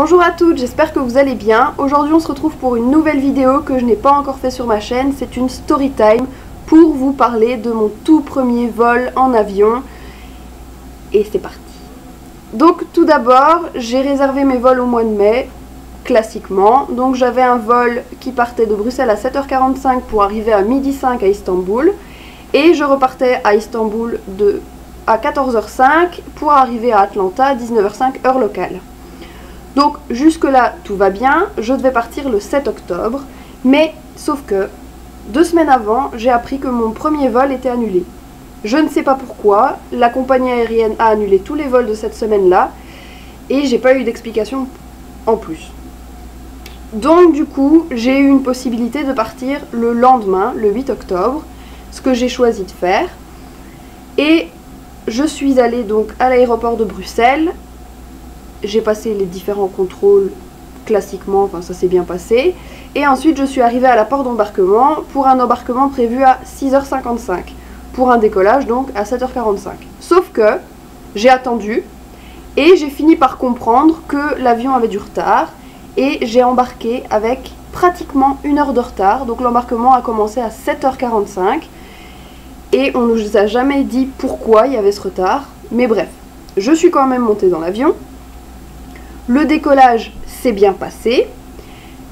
Bonjour à toutes, j'espère que vous allez bien. Aujourd'hui on se retrouve pour une nouvelle vidéo que je n'ai pas encore fait sur ma chaîne. C'est une story time pour vous parler de mon tout premier vol en avion. Et c'est parti. Donc tout d'abord, j'ai réservé mes vols au mois de mai, classiquement. Donc j'avais un vol qui partait de Bruxelles à 7h45 pour arriver à 12h05 à Istanbul. Et je repartais à Istanbul à 14h05 pour arriver à Atlanta à 19h05 heure locale. Donc jusque là tout va bien, je devais partir le 7 octobre, mais sauf que 2 semaines avant, j'ai appris que mon premier vol était annulé. Je ne sais pas pourquoi, la compagnie aérienne a annulé tous les vols de cette semaine-là, et j'ai pas eu d'explication en plus. Donc du coup, j'ai eu une possibilité de partir le lendemain, le 8 octobre, ce que j'ai choisi de faire. Et je suis allée donc à l'aéroport de Bruxelles. J'ai passé les différents contrôles classiquement, enfin ça s'est bien passé. Et ensuite je suis arrivée à la porte d'embarquement pour un embarquement prévu à 6h55. Pour un décollage donc à 7h45. Sauf que j'ai attendu et j'ai fini par comprendre que l'avion avait du retard. Et j'ai embarqué avec pratiquement 1 heure de retard. Donc l'embarquement a commencé à 7h45. Et on ne nous a jamais dit pourquoi il y avait ce retard. Mais bref, je suis quand même montée dans l'avion. Le décollage s'est bien passé.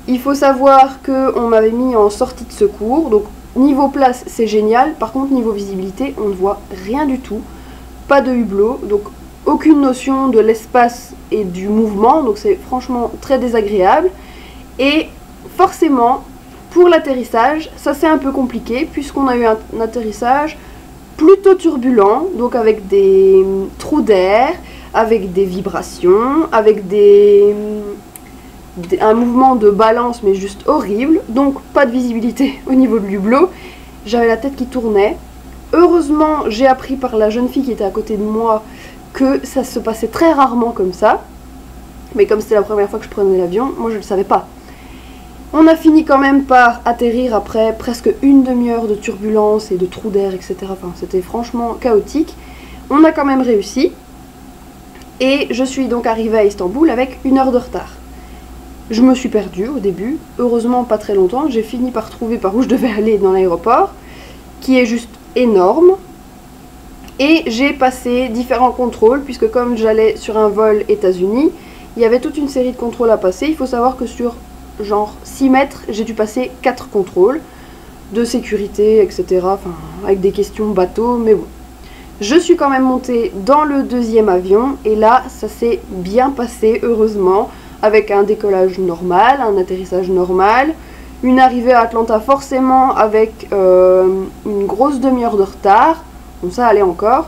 Il faut savoir qu'on m'avait mis en sortie de secours. Donc niveau place c'est génial. Par contre niveau visibilité on ne voit rien du tout. Pas de hublot. Donc aucune notion de l'espace et du mouvement. Donc c'est franchement très désagréable. Et forcément pour l'atterrissage ça c'est un peu compliqué. Puisqu'on a eu un atterrissage plutôt turbulent. Donc avec des trous d'air, avec des vibrations, avec un mouvement de balance mais juste horrible, donc pas de visibilité au niveau de l'hublot, j'avais la tête qui tournait. Heureusement j'ai appris par la jeune fille qui était à côté de moi que ça se passait très rarement comme ça, mais comme c'était la première fois que je prenais l'avion, moi je ne le savais pas. On a fini quand même par atterrir après presque une demi-heure de turbulence et de trous d'air, etc. Enfin c'était franchement chaotique. On a quand même réussi. Et je suis donc arrivée à Istanbul avec 1 heure de retard. Je me suis perdue au début, heureusement pas très longtemps, j'ai fini par trouver par où je devais aller dans l'aéroport, qui est juste énorme. Et j'ai passé différents contrôles, puisque comme j'allais sur un vol États-Unis, il y avait toute une série de contrôles à passer. Il faut savoir que sur genre 6 mètres, j'ai dû passer 4 contrôles de sécurité, etc. Enfin, avec des questions bateau, mais bon. Je suis quand même montée dans le deuxième avion et là ça s'est bien passé heureusement, avec un décollage normal, un atterrissage normal, une arrivée à Atlanta forcément avec une grosse demi-heure de retard, bon ça allait encore,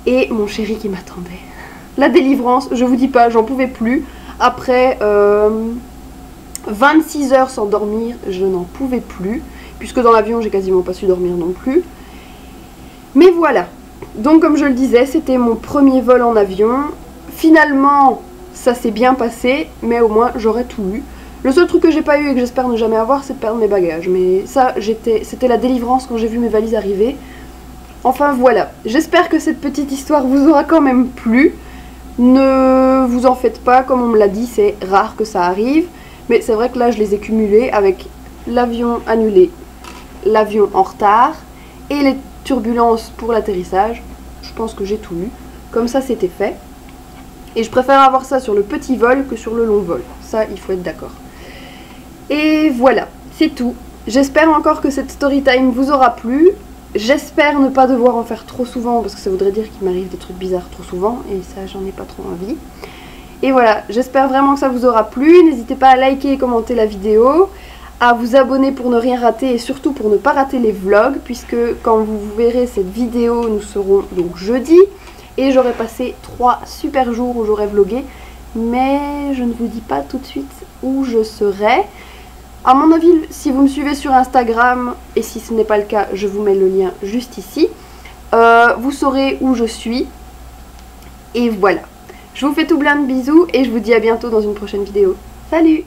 et mon chéri qui m'attendait. La délivrance, je vous dis pas, j'en pouvais plus, après 26 heures sans dormir, je n'en pouvais plus, puisque dans l'avion j'ai quasiment pas su dormir non plus, mais voilà. Donc comme je le disais, c'était mon premier vol en avion. Finalement, ça s'est bien passé, mais au moins j'aurais tout eu. Le seul truc que j'ai pas eu et que j'espère ne jamais avoir, c'est de perdre mes bagages. Mais ça, c'était la délivrance quand j'ai vu mes valises arriver. Enfin voilà, j'espère que cette petite histoire vous aura quand même plu. Ne vous en faites pas, comme on me l'a dit, c'est rare que ça arrive. Mais c'est vrai que là, je les ai cumulés avec l'avion annulé, l'avion en retard et les turbulences pour l'atterrissage. Je pense que j'ai tout eu. Comme ça c'était fait. Et je préfère avoir ça sur le petit vol que sur le long vol. Ça il faut être d'accord. Et voilà, c'est tout. J'espère encore que cette story time vous aura plu. J'espère ne pas devoir en faire trop souvent, parce que ça voudrait dire qu'il m'arrive des trucs bizarres trop souvent. Et ça j'en ai pas trop envie. Et voilà, j'espère vraiment que ça vous aura plu. N'hésitez pas à liker et commenter la vidéo, à vous abonner pour ne rien rater et surtout pour ne pas rater les vlogs, puisque quand vous verrez cette vidéo, nous serons donc jeudi et j'aurai passé 3 super jours où j'aurai vlogué, mais je ne vous dis pas tout de suite où je serai. À mon avis, si vous me suivez sur Instagram, et si ce n'est pas le cas, je vous mets le lien juste ici, vous saurez où je suis. Et voilà, je vous fais tout plein de bisous et je vous dis à bientôt dans une prochaine vidéo. Salut!